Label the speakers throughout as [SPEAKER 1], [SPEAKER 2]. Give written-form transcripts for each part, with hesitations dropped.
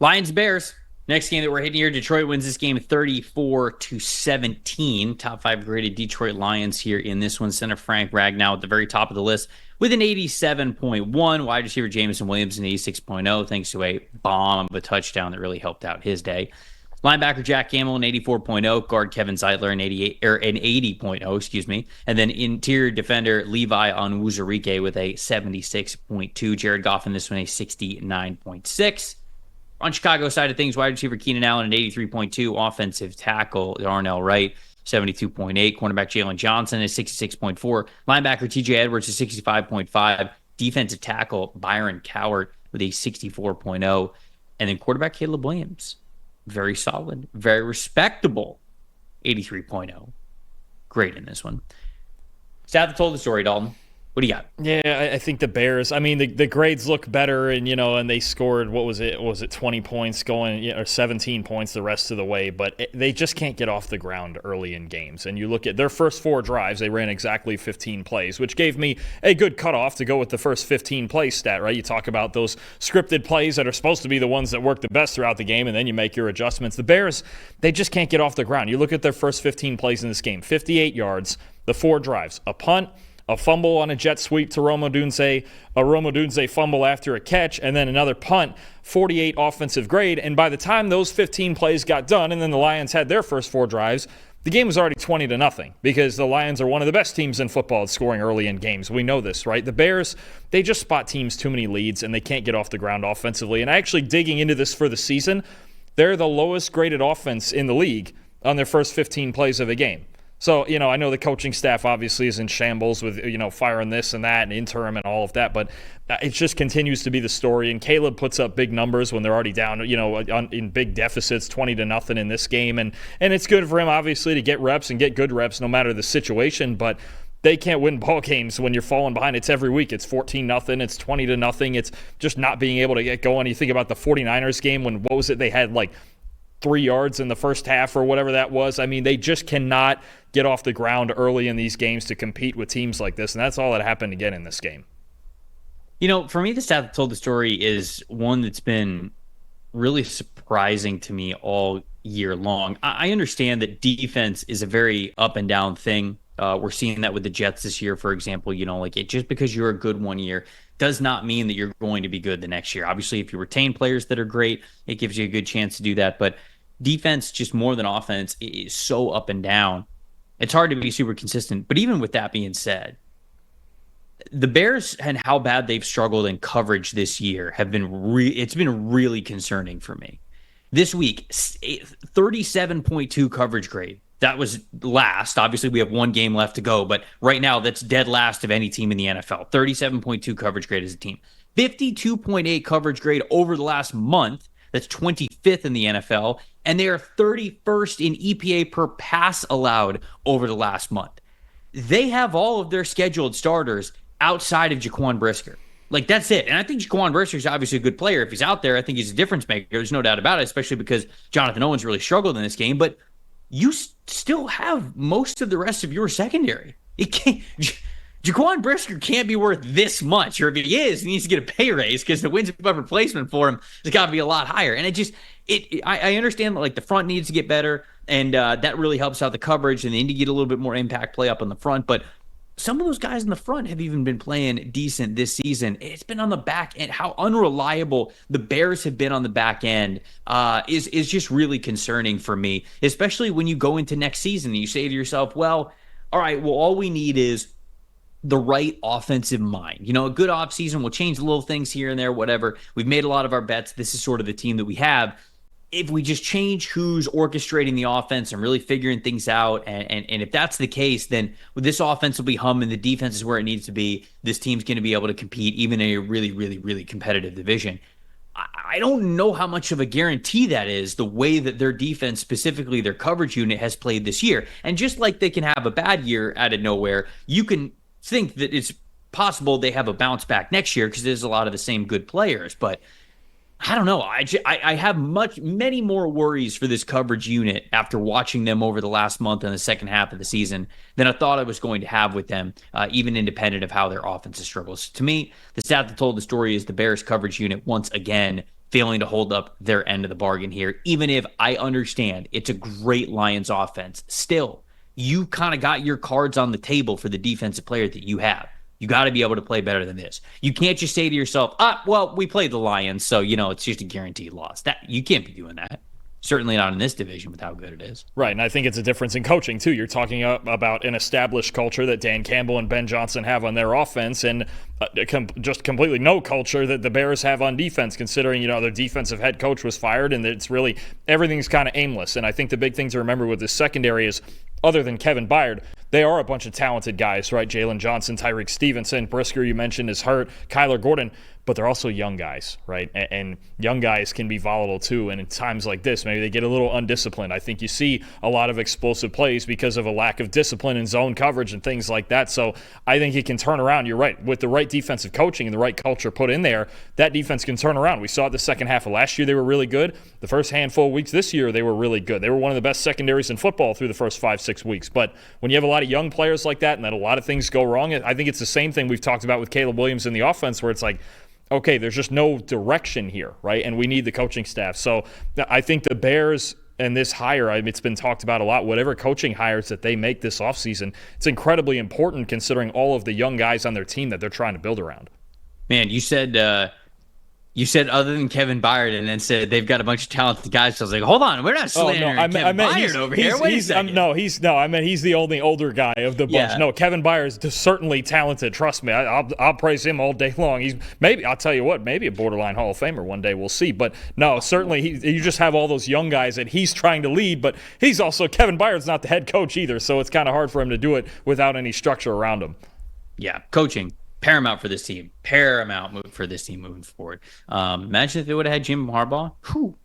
[SPEAKER 1] Lions-Bears. Next game that we're hitting here, Detroit wins this game 34-17. Top 5 graded Detroit Lions here in this one. Center Frank Ragnow at the very top of the list with an 87.1. Wide receiver Jameson Williams an 86.0, thanks to a bomb of a touchdown that really helped out his day. Linebacker Jack Gamble an 84.0, guard Kevin Zeitler an 80.0, excuse me, and then interior defender Levi Onwuzurike with a 76.2. Jared Goff in this one a 69.6. On Chicago side of things, wide receiver Keenan Allen an 83.2, offensive tackle Darnell Wright 72.8, cornerback Jalen Johnson is 66.4, linebacker TJ Edwards is 65.5, defensive tackle Byron Cowart with a 64.0, and then quarterback Caleb Williams, very solid, very respectable 83.0. Great in this one. Stat that told the story, Dalton. What do you got?
[SPEAKER 2] Yeah, I think the Bears, I mean, the grades look better, and, and they scored, what was it? Was it 20 points going, or 17 points the rest of the way, but they just can't get off the ground early in games. And you look at their first 4 drives, they ran exactly 15 plays, which gave me a good cutoff to go with the first 15 play stat, right? You talk about those scripted plays that are supposed to be the ones that work the best throughout the game, and then you make your adjustments. The Bears, they just can't get off the ground. You look at their first 15 plays in this game, 58 yards, the 4 drives, a punt, a fumble on a jet sweep to Rome Odunze, a Rome Odunze fumble after a catch, and then another punt, 48 offensive grade. And by the time those 15 plays got done and then the Lions had their first 4 drives, the game was already 20-0 because the Lions are one of the best teams in football at scoring early in games. We know this, right? The Bears, they just spot teams too many leads and they can't get off the ground offensively. And actually digging into this for the season, they're the lowest graded offense in the league on their first 15 plays of a game. So, I know the coaching staff obviously is in shambles with, firing this and that and interim and all of that, but it just continues to be the story. And Caleb puts up big numbers when they're already down, in big deficits, 20-0 in this game. And it's good for him, obviously, to get reps and get good reps no matter the situation, but they can't win ball games when you're falling behind. It's every week. It's 14-0. It's 20-0. It's just not being able to get going. You think about the 49ers game when, what was it, they had 3 yards in the first half or whatever that was. I mean, they just cannot get off the ground early in these games to compete with teams like this, and that's all that happened again in this game.
[SPEAKER 1] For me, the stat that told the story is one that's been really surprising to me all year long. I understand that defense is a very up and down thing. We're seeing that with the Jets this year, for example. Just because you're a good one year does not mean that you're going to be good the next year. Obviously, if you retain players that are great, it gives you a good chance to do that. But defense, just more than offense, is so up and down. It's hard to be super consistent. But even with that being said, the Bears and how bad they've struggled in coverage this year it's been really concerning for me. This week, 37.2 coverage grade. That was last. Obviously, we have one game left to go, but right now that's dead last of any team in the NFL. 37.2 coverage grade as a team. 52.8 coverage grade over the last month. That's 25th in the NFL. And they are 31st in EPA per pass allowed over the last month. They have all of their scheduled starters outside of Jaquan Brisker. That's it. And I think Jaquan Brisker is obviously a good player. If he's out there, I think he's a difference maker. There's no doubt about it, especially because Jonathan Owens really struggled in this game. But you still have most of the rest of your secondary. Jaquan Brisker can't be worth this much, or if he is, he needs to get a pay raise because the wins above replacement for him has got to be a lot higher. And I understand that the front needs to get better, and that really helps out the coverage, and they need to get a little bit more impact play up on the front. But some of those guys in the front have even been playing decent this season. It's been on the back end. How unreliable the Bears have been on the back end is just really concerning for me, especially when you go into next season and you say to yourself, well, all right, all we need is the right offensive mind. A good offseason will change little things here and there, whatever. We've made a lot of our bets. This is sort of the team that we have. If we just change who's orchestrating the offense and really figuring things out, and if that's the case, then this offense will be humming. The defense is where it needs to be. This team's going to be able to compete even in a really, really, really competitive division. I don't know how much of a guarantee that is, the way that their defense, specifically their coverage unit, has played this year. And just like they can have a bad year out of nowhere, you can think that it's possible they have a bounce back next year because there's a lot of the same good players. But I don't know. I have many more worries for this coverage unit after watching them over the last month and the second half of the season than I thought I was going to have with them, even independent of how their offense struggles. To me, the stat that told the story is the Bears coverage unit once again failing to hold up their end of the bargain here. Even if I understand it's a great Lions offense, still, you kind of got your cards on the table for the defensive player that you have. You got to be able to play better than this. You can't just say to yourself, well, we played the Lions, so, it's just a guaranteed loss. That you can't be doing that. Certainly not in this division with how good it is.
[SPEAKER 2] Right, and I think it's a difference in coaching, too. You're talking about an established culture that Dan Campbell and Ben Johnson have on their offense, and just completely no culture that the Bears have on defense, considering, their defensive head coach was fired, and it's really, everything's kind of aimless. And I think the big thing to remember with this secondary is, other than Kevin Byard, they are a bunch of talented guys, right? Jalen Johnson, Tyreek Stevenson, Brisker, you mentioned, is hurt, Kyler Gordon, but they're also young guys, right? And young guys can be volatile too, and in times like this, maybe they get a little undisciplined. I think you see a lot of explosive plays because of a lack of discipline and zone coverage and things like that. So I think it can turn around. You're right. With the right defensive coaching and the right culture put in there, that defense can turn around. We saw it the second half of last year. They were really good. The first handful of weeks this year, they were really good. They were one of the best secondaries in football through the first 5-6 weeks. But when you have a lot of young players like that and then a lot of things go wrong, I think it's the same thing we've talked about with Caleb Williams in the offense, where it's like, okay, there's just no direction here, right? And we need the coaching staff. So I think the Bears and this hire, it's been talked about a lot, whatever coaching hires that they make this offseason, it's incredibly important considering all of the young guys on their team that they're trying to build around.
[SPEAKER 1] Man, you said other than Kevin Byard, and then said they've got a bunch of talented guys. So I was like, hold on, we're not slandering Kevin Byard over here. Wait a second.
[SPEAKER 2] I meant he's the only older guy of the bunch. Yeah. No, Kevin Byard is certainly talented. Trust me, I'll praise him all day long. I'll tell you what, maybe a borderline Hall of Famer one day. We'll see. But no, certainly you just have all those young guys that he's trying to lead. But Kevin Byard's not the head coach either, so it's kind of hard for him to do it without any structure around him.
[SPEAKER 1] Yeah, coaching. Paramount for this team. Paramount for this team moving forward. Imagine if they would have had Jim Harbaugh. Whew.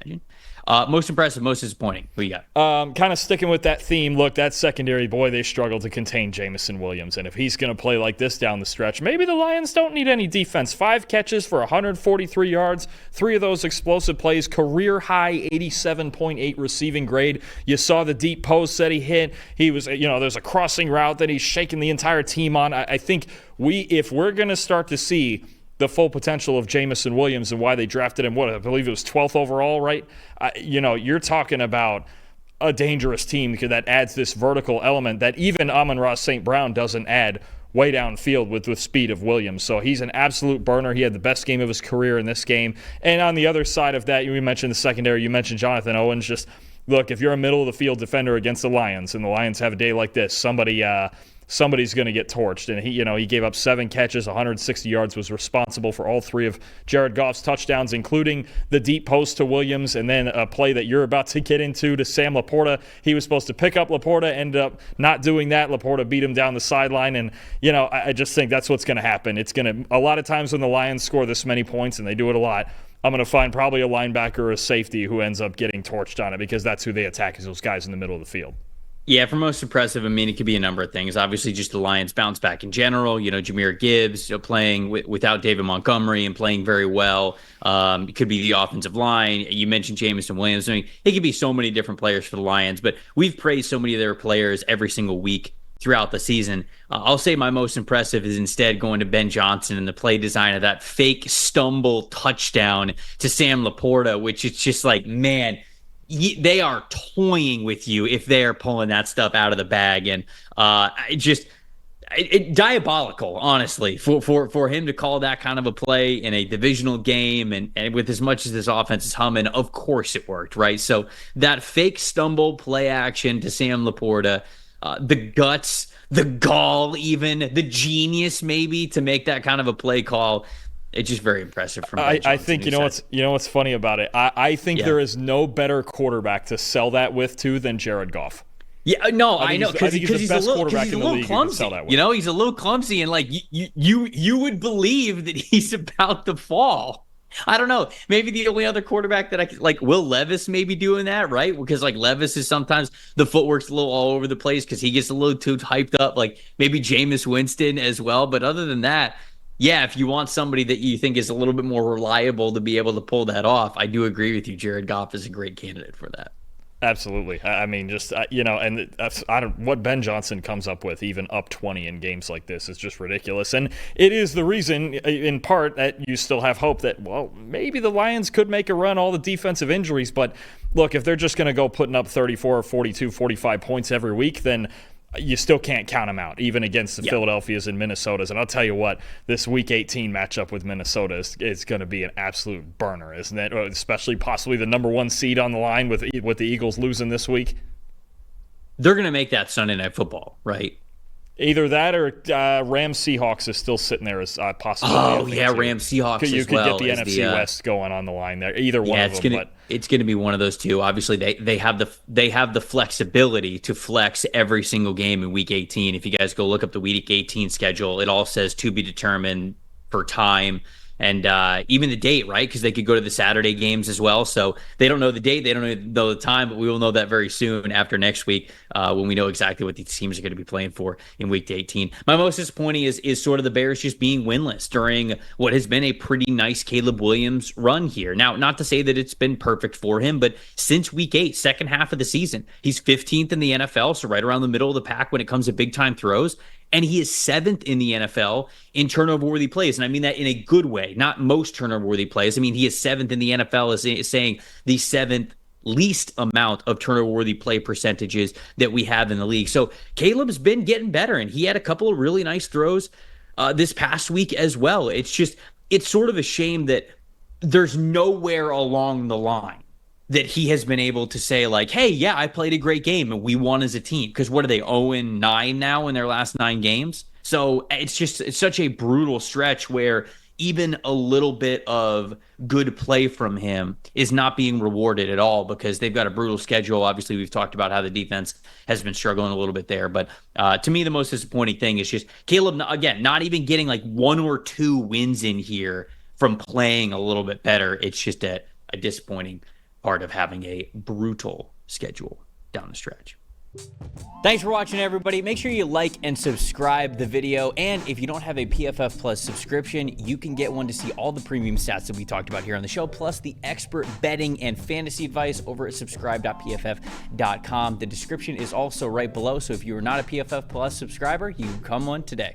[SPEAKER 1] Imagine. Most impressive, most disappointing. Who you got?
[SPEAKER 2] Kind of sticking with that theme. Look, that secondary, boy, they struggle to contain Jameson Williams. And if he's going to play like this down the stretch, maybe the Lions don't need any defense. 5 catches for 143 yards, 3 of those explosive plays, career high 87.8 receiving grade. You saw the deep post that he hit. He was, there's a crossing route that he's shaking the entire team on. I think if we're going to start to see the full potential of Jameson Williams and why they drafted him, I believe it was 12th overall, right? You're talking about a dangerous team that adds this vertical element that even Amon-Ra St. Brown doesn't add way downfield with speed of Williams. So he's an absolute burner. He had the best game of his career in this game. And on the other side of that, you mentioned the secondary. You mentioned Jonathan Owens. Just look, if you're a middle-of-the-field defender against the Lions and the Lions have a day like this, somebody's going to get torched. And he gave up 7 catches, 160 yards, was responsible for all 3 of Jared Goff's touchdowns, including the deep post to Williams, and then a play that you're about to get into to Sam Laporta. He was supposed to pick up Laporta, ended up not doing that. Laporta beat him down the sideline, and I just think that's what's going to happen. It's going to, a lot of times when the Lions score this many points, and they do it a lot, I'm going to find probably a linebacker or a safety who ends up getting torched on it, because that's who they attack, is those guys in the middle of the field.
[SPEAKER 1] Yeah, for most impressive, it could be a number of things. Obviously, just the Lions bounce back in general. Jahmyr Gibbs playing without David Montgomery and playing very well. It could be the offensive line. You mentioned Jameson Williams. It could be so many different players for the Lions, but we've praised so many of their players every single week throughout the season. I'll say my most impressive is instead going to Ben Johnson and the play design of that fake stumble touchdown to Sam Laporta, which is just like, man, they are toying with you if they are pulling that stuff out of the bag. And diabolical, honestly, for him to call that kind of a play in a divisional game, and with as much as this offense is humming, of course it worked, right? So that fake stumble play action to Sam Laporta, the guts, the gall, even the genius maybe to make that kind of a play call. It's just very impressive from Ben Johnson.
[SPEAKER 2] I think what's funny about it. I think there is no better quarterback to sell that with than Jared Goff.
[SPEAKER 1] Yeah, no, I know, because he's a little clumsy. He's a little clumsy, and like you would believe that he's about to fall. I don't know. Maybe the only other quarterback that I could, like Will Levis, maybe doing that, right? Because like Levis is sometimes the footwork's a little all over the place because he gets a little too hyped up. Like maybe Jameis Winston as well. But other than that, yeah, if you want somebody that you think is a little bit more reliable to be able to pull that off, I do agree with you. Jared Goff is a great candidate for that.
[SPEAKER 2] Absolutely. I mean, just and that's I don't what Ben Johnson comes up with, even up 20 in games like this, is just ridiculous. And it is the reason, in part, that you still have hope that maybe the Lions could make a run. All the defensive injuries, but look, if they're just going to go putting up 34, 42, 45 points every week, then you still can't count them out, even against the Philadelphias and Minnesotas. And I'll tell you what, this Week 18 matchup with Minnesota is going to be an absolute burner, isn't it? Especially possibly the number 1 seed on the line with the Eagles losing this week.
[SPEAKER 1] They're going to make that Sunday Night Football, right?
[SPEAKER 2] Either that or Rams Seahawks is still sitting there as possibility.
[SPEAKER 1] Oh yeah, Rams Seahawks as well.
[SPEAKER 2] You could get the NFC West going on the line there. Either one of them.
[SPEAKER 1] It's going to be one of those two. Obviously, they have the flexibility to flex every single game in Week 18. If you guys go look up the Week 18 schedule, it all says to be determined for time. And even the date, right? Because they could go to the Saturday games as well. So they don't know the date, they don't know the time, but we will know that very soon after next week when we know exactly what these teams are going to be playing for in Week 18. My most disappointing is sort of the Bears just being winless during what has been a pretty nice Caleb Williams run here. Now, not to say that it's been perfect for him, but since Week 8, second half of the season, he's 15th in the NFL, so right around the middle of the pack when it comes to big-time throws. And he is 7th in the NFL in turnover-worthy plays. And I mean that in a good way, not most turnover-worthy plays. I mean, he is 7th in the NFL is saying the 7th least amount of turnover-worthy play percentages that we have in the league. So Caleb's been getting better, and he had a couple of really nice throws this past week as well. It's sort of a shame that there's nowhere along the line that he has been able to say, like, hey, yeah, I played a great game and we won as a team. Because what are they, 0-9 now in their last 9 games? So it's such a brutal stretch where even a little bit of good play from him is not being rewarded at all because they've got a brutal schedule. Obviously, we've talked about how the defense has been struggling a little bit there. But to me, the most disappointing thing is just Caleb, again, not even getting like 1 or 2 wins in here from playing a little bit better. It's just a disappointing part of having a brutal schedule down the stretch. Thanks for watching, everybody. Make sure you like and subscribe the video. And if you don't have a PFF Plus subscription, you can get one to see all the premium stats that we talked about here on the show, plus the expert betting and fantasy advice over at subscribe.pff.com. The description is also right below. So if you are not a PFF Plus subscriber, you can come one today.